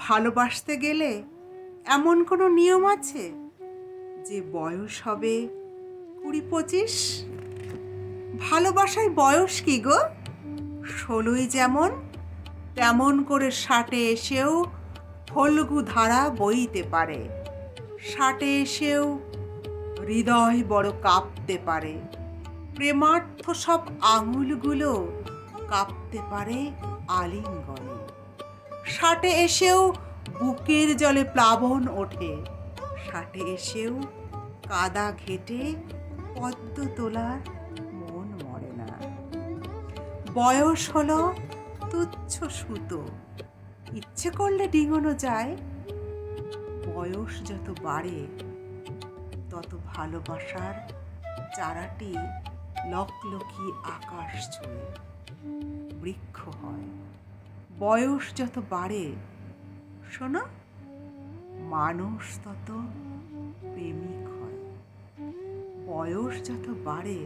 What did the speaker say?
ভালোবাসতে গেলে এমন কোনো নিয়ম আছে যে বয়স হবে 20-25? ভালোবাসায় বয়স কি গো? 16ই যেমন তেমন করে 60-এ এসেও ফল্গু ধারা বইতে পারে। 60-এ এসেও হৃদয় বড় কাঁপতে পারে। প্রেমার্থ সব আঙুলগুলো কাঁপতে পারে আলিঙ্গনে। 60-এ এসেও বুকের জলে প্লাবন ওঠে। 60-এ এসেও কাদা ঘেটে পদ্ম তোলার মন মরে না। বয়স হলো তুচ্ছ সুতো, ইচ্ছে করলে ডিঙোনো যায়। বয়স যত বাড়ে তত ভালোবাসার চারাটি লকলকি আকাশ ছুঁয়ে বৃক্ষ হয়। বয়স যত বাড়ে শোনো, মানুষ তত প্রেমিক হয়। বয়স যত বাড়ে